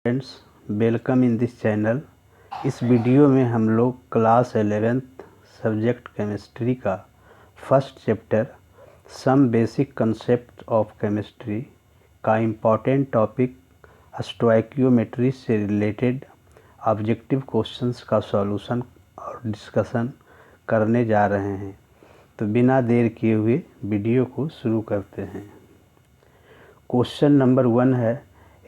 Friends, welcome in this channel. इस video में हम लोग क्लास 11th सब्जेक्ट केमिस्ट्री का first chapter some basic concept of chemistry का इम्पॉर्टेंट टॉपिक स्टोइकियोमेट्री से रिलेटेड ऑब्जेक्टिव क्वेश्चंस का सॉल्यूशन और डिस्कशन करने जा रहे हैं। तो बिना देर किए हुए वीडियो को शुरू करते हैं। क्वेश्चन नंबर 1 है,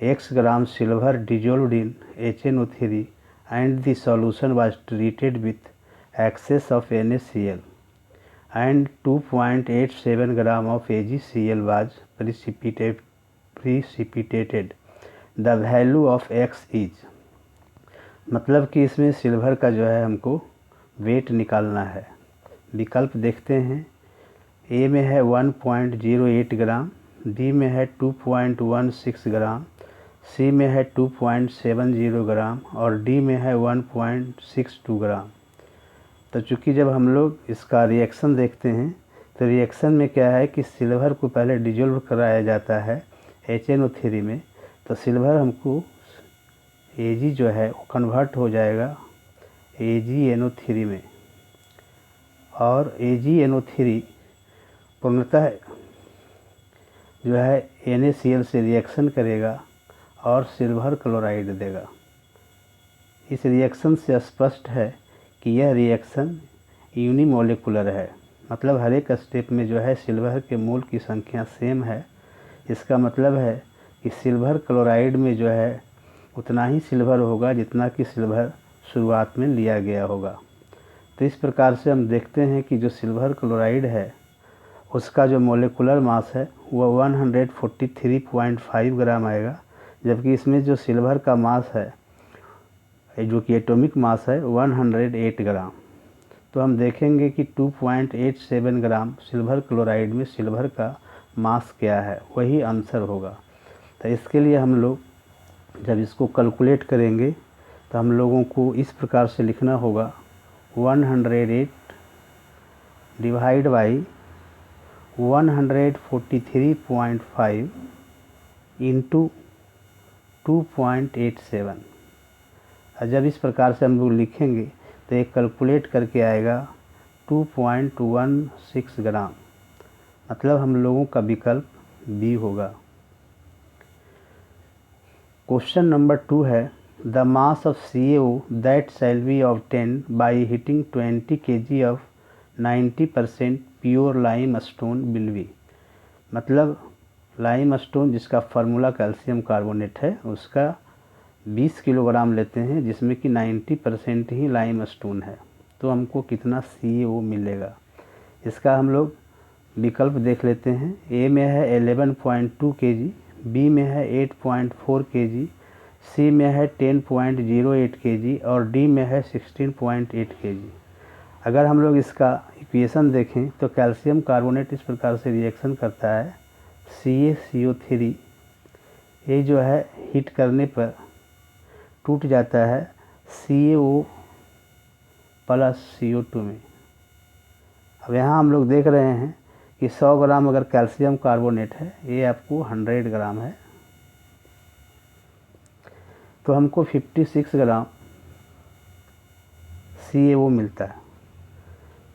X gram silver dissolved in HNO3 and the solution was treated with excess of NaCl and 2.87 gram of AgCl was precipitated. The value of X is, मतलब कि इसमें सिल्वर का जो है हमको वेट निकालना है। विकल्प देखते हैं। ए में है 1.08 ग्राम, बी में है 2.16 ग्राम, सी में है 2.70 ग्राम और डी में है 1.62 ग्राम। तो चूँकि जब हम लोग इसका रिएक्शन देखते हैं तो रिएक्शन में क्या है कि सिल्वर को पहले डिजोल्व कराया जाता है HNO3 में, तो सिल्वर हमको Ag जो है वो कन्वर्ट हो जाएगा AgNO3 में, और AgNO3 पूर्णतः जो है NaCl से रिएक्शन करेगा और सिल्वर क्लोराइड देगा। इस रिएक्शन से स्पष्ट है कि यह रिएक्शन यूनिमोलिकुलर है, मतलब हर एक स्टेप में जो है सिल्वर के मोल की संख्या सेम है। इसका मतलब है कि सिल्वर क्लोराइड में जो है उतना ही सिल्वर होगा जितना कि सिल्वर शुरुआत में लिया गया होगा। तो इस प्रकार से हम देखते हैं कि जो सिल्वर क्लोराइड है उसका जो मोलिकुलर मास है वह 143.5 ग्राम आएगा, जबकि इसमें जो सिल्वर का मास है जो कि एटॉमिक मास है 108 ग्राम। तो हम देखेंगे कि 2.87 ग्राम सिल्वर क्लोराइड में सिल्वर का मास क्या है, वही आंसर होगा। तो इसके लिए हम लोग जब इसको कैलकुलेट करेंगे तो हम लोगों को इस प्रकार से लिखना होगा 108 डिवाइड बाई 143.5 इंटू 2.87। और जब इस प्रकार से हम लोग लिखेंगे तो एक कैलकुलेट करके आएगा 2.16 ग्राम, मतलब हम लोगों का विकल्प बी होगा। क्वेश्चन नंबर 2 है, the mass of CaO that shall be obtained by heating 20 kg of 90% pure lime stone will be, मतलब लाइम स्टोन जिसका फार्मूला कैल्शियम कार्बोनेट है उसका 20 किलोग्राम लेते हैं, जिसमें कि 90% ही लाइम स्टोन है, तो हमको कितना CaO मिलेगा। इसका हम लोग विकल्प देख लेते हैं। ए में है 11.2 kg, बी में है 8.4 kg, सी में है 10.08 kg और डी में है 16.8 kg। अगर हम लोग इसका इक्वेशन देखें तो कैल्शियम कार्बोनेट इस प्रकार से रिएक्शन करता है CaCO3, ये जो है हीट करने पर टूट जाता है CaO प्लस CO2 में। अब यहाँ हम लोग देख रहे हैं कि 100 ग्राम अगर कैल्शियम कार्बोनेट है, ये आपको 100 ग्राम है, तो हमको 56 ग्राम CaO मिलता है।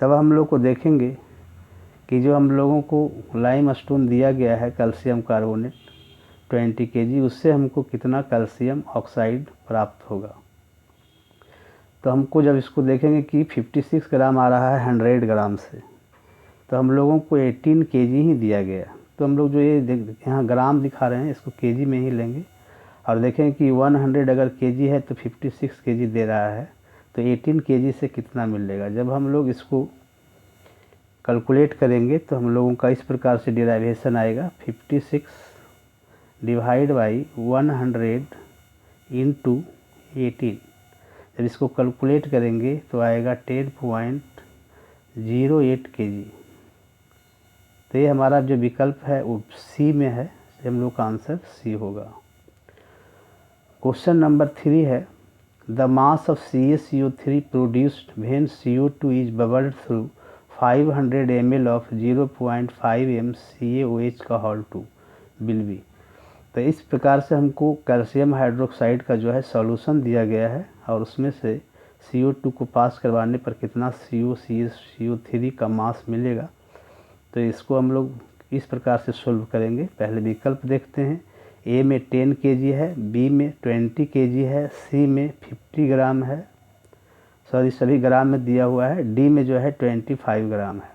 तब हम लोग को देखेंगे कि जो हम लोगों को लाइम स्टोन दिया गया है कैल्शियम कार्बोनेट 20 kg, उससे हमको कितना कैल्शियम ऑक्साइड प्राप्त होगा। तो हमको जब इसको देखेंगे कि 56 ग्राम आ रहा है 100 ग्राम से, तो हम लोगों को 18 kg ही दिया गया। तो हम लोग जो ये यहाँ ग्राम दिखा रहे हैं इसको kg में ही लेंगे और देखें कि 100 अगर kg है तो 56 kg दे रहा है, तो 18 kg से कितना मिलेगा। जब हम लोग इसको कैलकुलेट करेंगे तो हम लोगों का इस प्रकार से डिराइवेशन आएगा 56 डिवाइड बाई 100 इंटू 18। जब इसको कैलकुलेट करेंगे तो आएगा 10.08 kg। तो ये हमारा जो विकल्प है वो सी में है, हम लोग का आंसर सी होगा। क्वेश्चन नंबर 3 है, the mass of CaCO3 produced when CO2 is bubbled through 500 ml of 0.5 m CaOH का होल 2 विल बी, तो इस प्रकार से हमको कैल्शियम हाइड्रोक्साइड का जो है सॉल्यूशन दिया गया है और उसमें से CO2 को पास करवाने पर कितना CO3 का मास मिलेगा। तो इसको हम लोग इस प्रकार से सोल्व करेंगे। पहले विकल्प देखते हैं। ए में 10 kg है, बी में 20 kg है, सी में 50 ग्राम है, सॉरी सभी ग्राम में दिया हुआ है, डी में जो है 25 ग्राम है।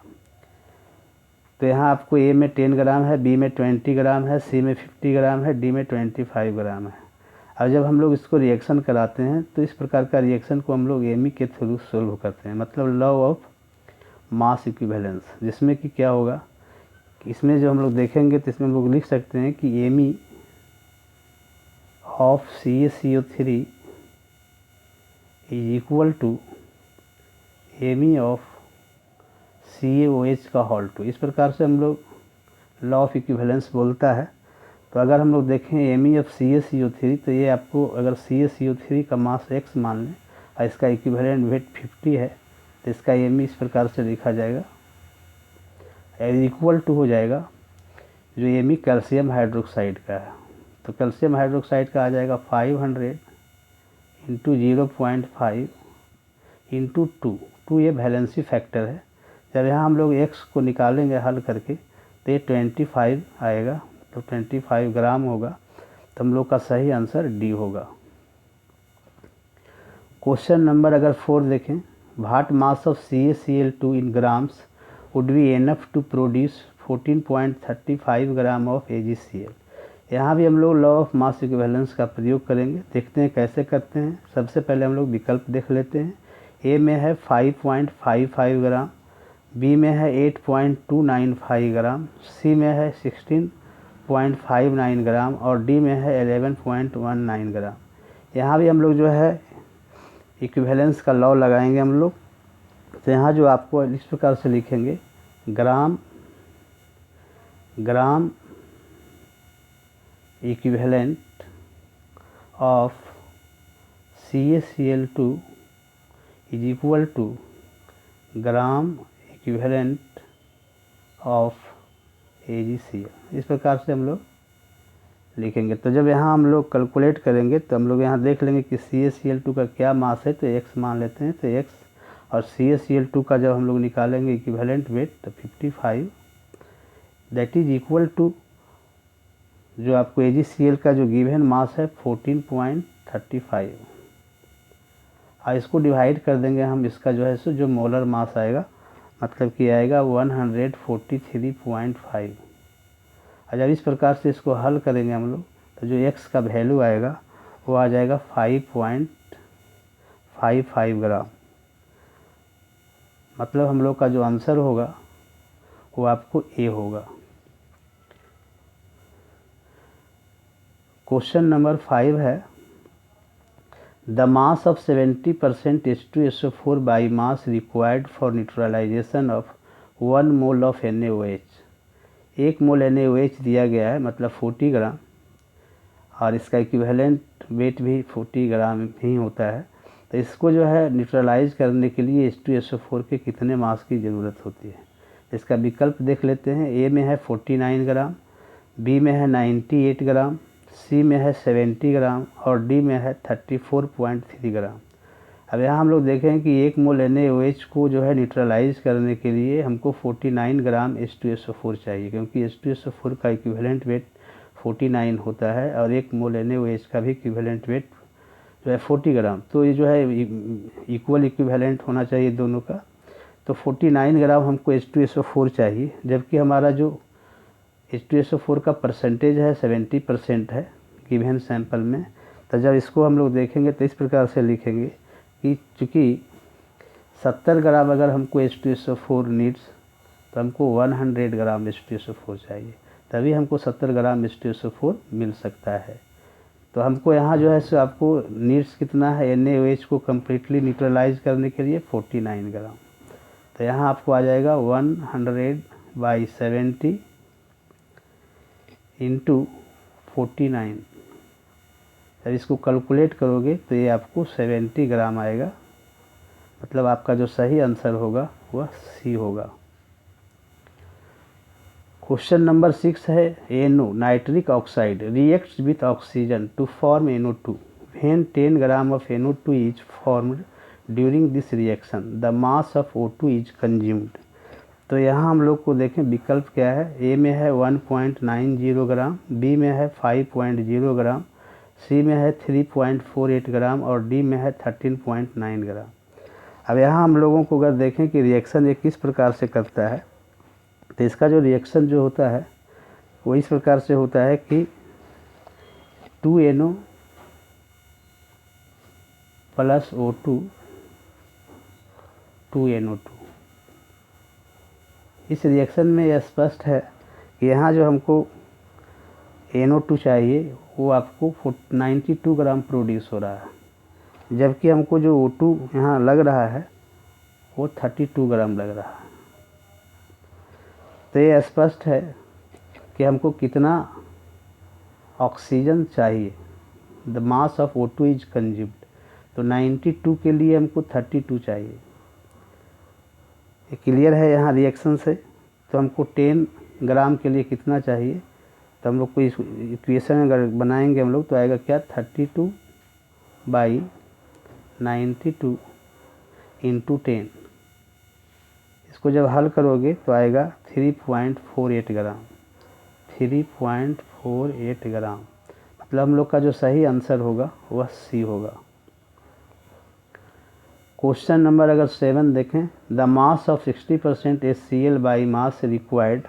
तो यहाँ आपको ए में 10 ग्राम है, बी में 20 ग्राम है, सी में 50 ग्राम है, डी में 25 ग्राम है। अब जब हम लोग इसको रिएक्शन कराते हैं तो इस प्रकार का रिएक्शन को हम लोग एमी के थ्रू सोल्व करते हैं, मतलब लॉ ऑफ मास इक्विवेलेंस, जिसमें कि क्या होगा कि इसमें जो हम लोग देखेंगे तो इसमें हम लोग लिख सकते हैं कि M E of CaCO3 is equal to M E of CaOH का होल 2। इस प्रकार से हम लोग लॉ ऑफ इक्विवेलेंस बोलता है। तो अगर हम लोग देखें एमी ऑफ CaCO3, तो ये आपको अगर CaCO3 का मास x मान लें और इसका इक्विवेलेंट वेट 50 है, तो इसका एमी इस प्रकार से लिखा जाएगा, इक्वल टू हो जाएगा जो एमी कैल्शियम हाइड्रोक्साइड का है। तो कैल्शियम हाइड्रोक्साइड का आ जाएगा 500 इंटू 0.5 इंटू 2 ये वैलेंसी फैक्टर है। जब यहाँ हम लोग x को निकालेंगे हल करके तो ये 25 आएगा, तो 25 ग्राम होगा। तो हम लोग का सही आंसर डी होगा। क्वेश्चन नंबर अगर 4 देखें, what mass of CaCl2 in grams would be enough to produce 14.35 gram of AgCl। यहाँ भी हम लोग लॉ ऑफ मास इक्विवेलेंस का प्रयोग करेंगे। देखते हैं कैसे करते हैं। सबसे पहले हम लोग विकल्प देख लेते हैं। ए में है 5.55 ग्राम, बी में है 8.295 ग्राम, सी में है 16.59 ग्राम और डी में है 11.19 ग्राम। यहाँ भी हम लोग जो है इक्विवेलेंस का लॉ लगाएंगे हम लोग। तो यहाँ जो आपको इस प्रकार से लिखेंगे, gram equivalent of CaCl2 is equal to gram equivalent of AgCl। इस प्रकार से हम लोग लिखेंगे। तो जब यहाँ हम लोग कैलकुलेट करेंगे तो हम लोग यहाँ देख लेंगे कि CaCl2 का क्या मास है, तो x मान लेते हैं। तो x और CaCl2 का जब हम लोग निकालेंगे इक्विवेलेंट वेट, तो 55 दैट इज इक्वल टू जो आपको AgCl का जो गिवन मास है 14.35। और इसको डिवाइड कर देंगे हम, इसका जो है सो जो मोलर मास आएगा, मतलब कि आएगा 143.5। और जब इस प्रकार से इसको हल करेंगे हम लोग तो जो x का वैल्यू आएगा वो आ जाएगा 5.55 ग्राम। मतलब हम लोग का जो आंसर होगा वो आपको ए होगा। क्वेश्चन नंबर 5 है, the mass of 70% H2SO4 by mass required for neutralization of 1 mole of NaOH। 1 mole NaOH दिया गया है, मतलब 40 ग्राम, और इसका इक्विवेलेंट वेट भी 40 ग्राम ही होता है। तो इसको जो है न्यूट्रलाइज करने के लिए H2SO4 के कितने मास की ज़रूरत होती है। इसका विकल्प देख लेते हैं। ए में है 49 ग्राम, बी में है 98 ग्राम, सी में है 70 ग्राम और डी में है 34.3 ग्राम। अब यहाँ हम लोग देखें कि 1 मोल NaOH को जो है न्यूट्रलाइज करने के लिए हमको 49 ग्राम H2SO4 चाहिए, क्योंकि H2SO4 का इक्विवेलेंट वेट 49 होता है और 1 मोल NaOH का भी इक्विवेलेंट वेट जो है 40 ग्राम। तो ये जो है इक्वल इक्विवेलेंट होना चाहिए दोनों का। तो 49 ग्राम हमको H2SO4 चाहिए, जबकि हमारा जो H2SO4 का परसेंटेज है 70% है गिवन सैंपल में। तो जब इसको हम लोग देखेंगे तो इस प्रकार से लिखेंगे कि चूँकि 70 ग्राम अगर हमको H2SO4 नीड्स, तो हमको 100 ग्राम H2SO4 चाहिए, तभी हमको 70 ग्राम H2SO4 मिल सकता है। तो हमको यहाँ जो है सो आपको नीड्स कितना है NaOH को कम्प्लीटली न्यूट्रलाइज करने के लिए 49 ग्राम। तो यहाँ आपको आ जाएगा 100/70 इंटू 49। जब इसको कैलकुलेट करोगे तो ये आपको 70 ग्राम आएगा। मतलब आपका जो सही आंसर होगा वह सी होगा। क्वेश्चन नंबर 6 है NO nitric oxide reacts with oxygen to form NO2 when 10 gram of NO2 is formed during this reaction the mass of O2 is consumed. तो यहाँ हम लोग को देखें विकल्प क्या है। ए में है 1.90 ग्राम, बी में है 5.0 ग्राम, सी में है 3.48 ग्राम और डी में है 13.9 ग्राम। अब यहाँ हम लोगों को अगर देखें कि रिएक्शन ये किस प्रकार से करता है, तो इसका जो रिएक्शन जो होता है वो इस प्रकार से होता है कि 2NO प्लस O2 2NO2। इस रिएक्शन में यह स्पष्ट है कि यहाँ जो हमको NO2 चाहिए वो आपको 92 ग्राम प्रोड्यूस हो रहा है, जबकि हमको जो O2 यहाँ लग रहा है वो 32 ग्राम लग रहा है। तो ये स्पष्ट है कि हमको कितना ऑक्सीजन चाहिए। The mass of O2 is consumed, तो 92 के लिए हमको 32 चाहिए। ये क्लियर है यहाँ रिएक्शन से। तो हमको 10 ग्राम के लिए कितना चाहिए, तो हम लोग को इस इक्वेशन अगर बनाएंगे हम लोग तो आएगा क्या 32/92 इंटू 10। इसको जब हल करोगे तो आएगा 3.48 ग्राम 3.48 ग्राम। मतलब हम लोग का जो सही आंसर होगा वह सी होगा। क्वेश्चन नंबर अगर 7 देखें, the mass of 60% HCl by mass required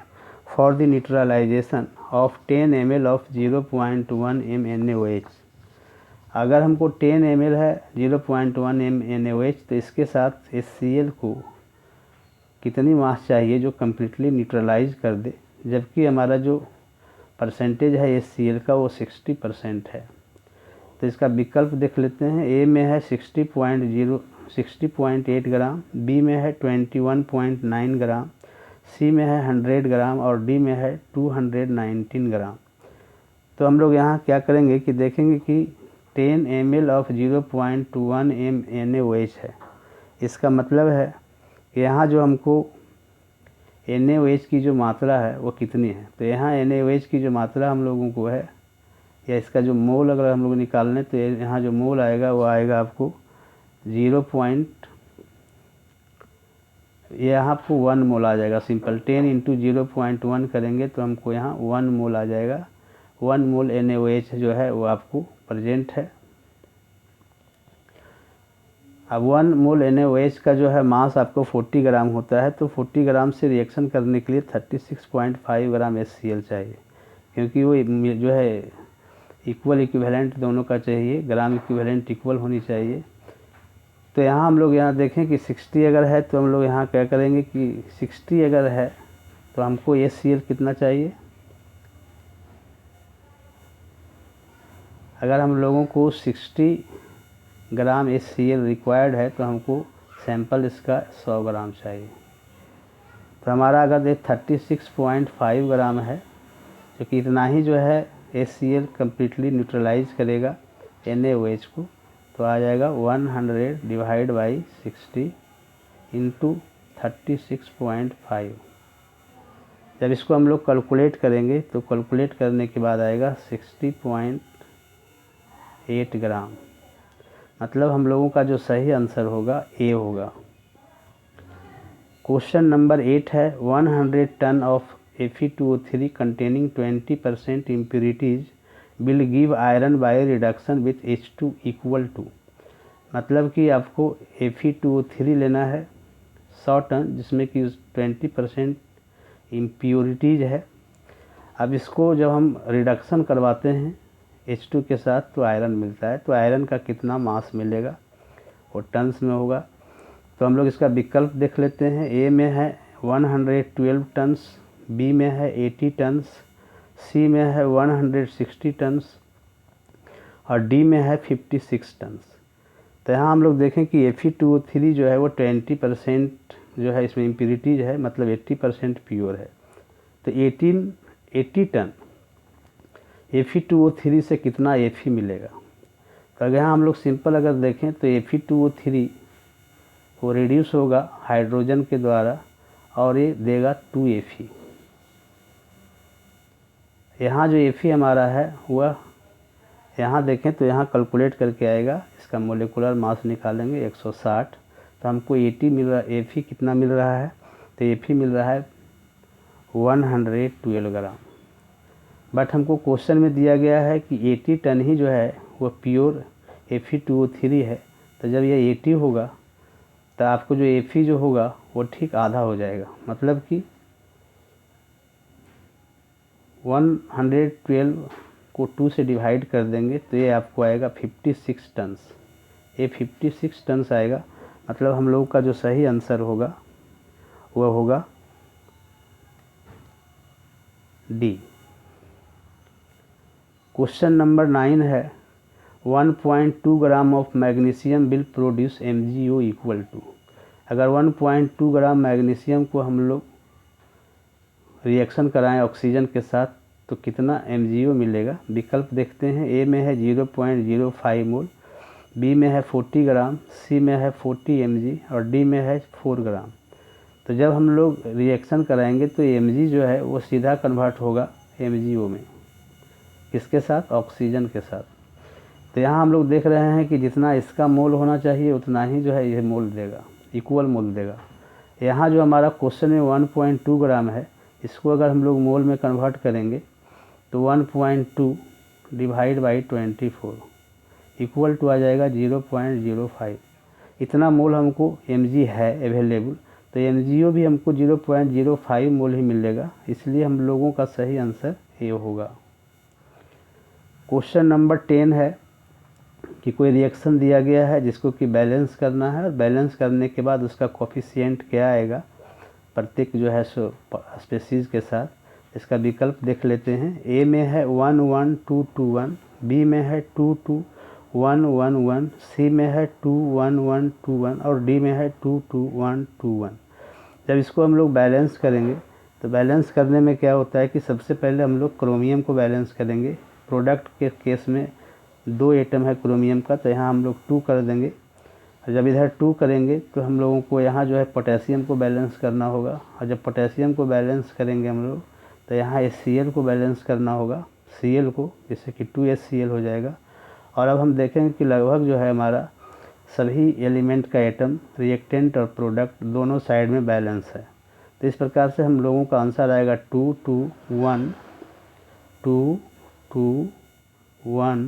for the neutralization of 10 ml of 0.1 m NaOH। अगर हमको 10 ml है 0.1 m NaOH तो इसके साथ HCl को कितनी मास चाहिए जो कम्प्लीटली न्यूट्रलाइज कर दे, जबकि हमारा जो परसेंटेज है HCl का वो 60% है। तो इसका विकल्प देख लेते हैं। ए में है 60.8 ग्राम, बी में है 21.9 ग्राम, सी में है 100 ग्राम और डी में है 219 ग्राम। तो हम लोग यहाँ क्या करेंगे कि देखेंगे कि 10 ml ऑफ 0.1 m NaOH है। इसका मतलब है कि यहाँ जो हमको NaOH की जो मात्रा है वो कितनी है। तो यहाँ NaOH की जो मात्रा हम लोगों को है, या इसका जो मोल अगर हम लोग निकालने तो यहाँ जो मोल आएगा वो आएगा आपको 1 मोल आ जाएगा। सिंपल 10 इंटू 0.1 करेंगे तो हमको यहाँ 1 मोल आ जाएगा। 1 मोल NaOH जो है वो आपको प्रेजेंट है। अब 1 मोल NaOH का जो है मास आपको 40 ग्राम होता है, तो 40 ग्राम से रिएक्शन करने के लिए 36.5 ग्राम HCl चाहिए, क्योंकि वो जो है इक्वल इक्विवेलेंट दोनों का चाहिए, ग्राम इक्विवेलेंट इक्वल होनी चाहिए। तो यहाँ हम लोग यहाँ देखें कि 60 अगर है तो हम लोग यहाँ क्या करेंगे कि 60 अगर है तो हमको HCl कितना चाहिए। अगर हम लोगों को 60 ग्राम HCl रिक्वायर्ड है तो हमको सैंपल इसका 100 ग्राम चाहिए। तो हमारा अगर ये 36.5 ग्राम है, जो कि इतना ही जो है HCl कम्प्लीटली न्यूट्रलाइज करेगा NaOH को, तो आ जाएगा 100 डिवाइड बाई 60 इंटू 36.5। जब इसको हम लोग कैलकुलेट करेंगे तो कैलकुलेट करने के बाद आएगा 60.8 ग्राम। मतलब हम लोगों का जो सही आंसर होगा ए होगा। क्वेश्चन नंबर 8 है 100 ton of Fe2O3 containing 20% impurities will give iron by reduction with H2 equal to। मतलब कि आपको Fe2O3 लेना है 100 टन, जिसमें कि 20% इम्प्योरिटीज़ है। अब इसको जब हम रिडक्शन करवाते हैं H2 के साथ तो आयरन मिलता है। तो आयरन का कितना मास मिलेगा वो टन्स में होगा। तो हम लोग इसका विकल्प देख लेते हैं। ए में है 112 टन्स, बी में है 80 टन्स, सी में है 160 टन्स और डी में है 56 टन्स। तो यहाँ हम लोग देखें कि Fe2O3 जो है वो 20% जो है इसमें इम्प्योरिटीज़ है, मतलब 80% प्योर है। तो 80 टन Fe2O3 से कितना Fe मिलेगा। तो अगर यहाँ हम लोग सिंपल अगर देखें तो Fe2O3 वो रिड्यूस होगा हाइड्रोजन के द्वारा और ये देगा 2 Fe। यहाँ जो Fe हमारा है वह यहाँ देखें तो यहाँ कैलकुलेट करके आएगा, इसका मोलिकुलर मास निकालेंगे 160, तो हमको 80 मिल रहा है। Fe कितना मिल रहा है, तो Fe मिल रहा है 112 ग्राम। बट हमको क्वेश्चन में दिया गया है कि 80 टन ही जो है वो प्योर Fe2O3 है, तो जब ये 80 होगा तो आपको जो Fe जो होगा वो ठीक आधा हो जाएगा, मतलब कि 112 को 2 से डिवाइड कर देंगे तो ये आपको आएगा 56 टन्स। ये 56 टन्स आएगा, मतलब हम लोग का जो सही आंसर होगा वह होगा डी। क्वेश्चन नंबर 9 है 1.2 gram of magnesium will produce MgO equal to. अगर 1.2 ग्राम मैग्नीशियम को हम लोग रिएक्शन कराएं ऑक्सीजन के साथ तो कितना MgO मिलेगा। विकल्प देखते हैं, ए में है 0.05 मोल, बी में है 40 ग्राम, सी में है 40 mg और डी में है 4 ग्राम। तो जब हम लोग रिएक्शन कराएंगे तो mg जो है वो सीधा कन्वर्ट होगा MgO में, किसके साथ, ऑक्सीजन के साथ। तो यहाँ हम लोग देख रहे हैं कि जितना इसका मोल होना चाहिए उतना ही जो है ये मोल देगा, इक्वल मोल देगा। यहाँ जो हमारा क्वेश्चन में 1.2 ग्राम है, इसको अगर हम लोग मोल में कन्वर्ट करेंगे तो 1.2 डिवाइड बाई 24 इक्वल टू आ जाएगा 0.05। इतना मोल हमको mg है अवेलेबल, तो MgO भी हमको 0.05 मोल ही मिलेगा, इसलिए हम लोगों का सही आंसर ये होगा। क्वेश्चन नंबर 10 है कि कोई रिएक्शन दिया गया है जिसको कि बैलेंस करना है, और बैलेंस करने के बाद उसका कोफिशिएंट क्या आएगा प्रत्येक जो है सो स्पेसीज के साथ। इसका विकल्प देख लेते हैं, ए में है 11221, बी में है 22111, सी में है 21121 और डी में है 22121। जब इसको हम लोग बैलेंस करेंगे तो बैलेंस करने में क्या होता है कि सबसे पहले हम लोग क्रोमियम को बैलेंस करेंगे। प्रोडक्ट के केस में 2 एटम है क्रोमियम का, तो यहाँ हम लोग 2 कर देंगे। और जब इधर 2 करेंगे तो हम लोगों को यहाँ जो है पोटेशियम को बैलेंस करना होगा, और जब पोटेशियम को बैलेंस करेंगे हम लोग तो यहाँ HCl को बैलेंस करना होगा, Cl को, जिससे कि 2HCl हो जाएगा। और अब हम देखेंगे कि लगभग जो है हमारा सभी एलिमेंट का एटम, रिएक्टेंट और प्रोडक्ट दोनों साइड में बैलेंस है। तो इस प्रकार से हम लोगों का आंसर आएगा 2 2 1 2 2 1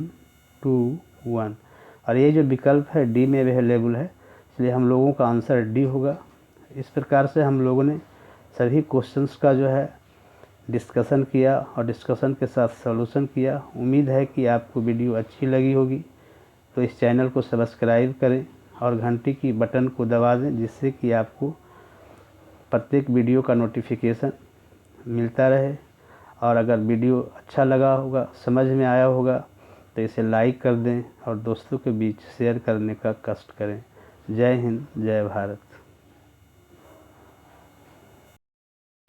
2 1। और ये जो विकल्प है डी में अवेलेबल है, इसलिए हम लोगों का आंसर डी होगा। इस प्रकार से हम लोगों ने सभी क्वेश्चंस का जो है डिस्कशन किया और डिस्कशन के साथ सॉल्यूशन किया। उम्मीद है कि आपको वीडियो अच्छी लगी होगी, तो इस चैनल को सब्सक्राइब करें और घंटी की बटन को दबा दें, जिससे कि आपको प्रत्येक वीडियो का नोटिफिकेशन मिलता रहे। और अगर वीडियो अच्छा लगा होगा, समझ में आया होगा, तो इसे लाइक कर दें और दोस्तों के बीच शेयर करने का कष्ट करें। जय हिंद, जय भारत।